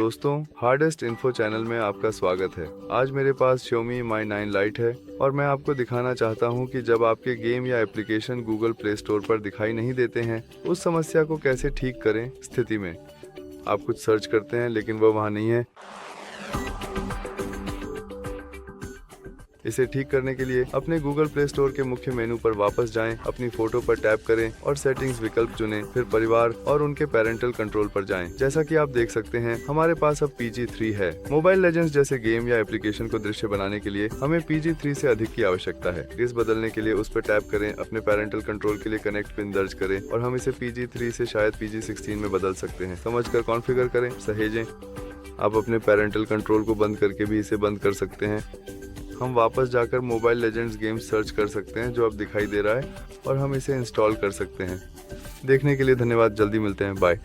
दोस्तों, hardest info channel में आपका स्वागत है। आज मेरे पास Xiaomi Mi 9 Lite है और मैं आपको दिखाना चाहता हूं कि जब आपके गेम या एप्लीकेशन गूगल प्ले स्टोर पर दिखाई नहीं देते हैं, उस समस्या को कैसे ठीक करें। स्थिति में आप कुछ सर्च करते हैं लेकिन वह वहां नहीं है। इसे ठीक करने के लिए अपने गूगल प्ले स्टोर के मुख्य मेनू पर वापस जाएं, अपनी फोटो पर टैप करें और सेटिंग्स विकल्प चुनें। फिर परिवार और उनके पेरेंटल कंट्रोल पर जाएं। जैसा कि आप देख सकते हैं, हमारे पास अब PG3 है। मोबाइल लेजेंड्स जैसे गेम या एप्लीकेशन को दृश्य बनाने के लिए हमें PG3 से अधिक की आवश्यकता है। इस बदलने के लिए उस पर टैप करें, अपने पेरेंटल कंट्रोल के लिए कनेक्ट पिन दर्ज करें और हम इसे PG3 से शायद PG16 में बदल सकते हैं। समझकर कॉन्फ़िगर करें, सहेजें। आप अपने पेरेंटल कंट्रोल को बंद करके भी इसे बंद कर सकते हैं। हम वापस जाकर मोबाइल लेजेंड्स गेम सर्च कर सकते हैं जो अब दिखाई दे रहा है और हम इसे इंस्टॉल कर सकते हैं। देखने के लिए धन्यवाद। जल्दी मिलते हैं। बाय।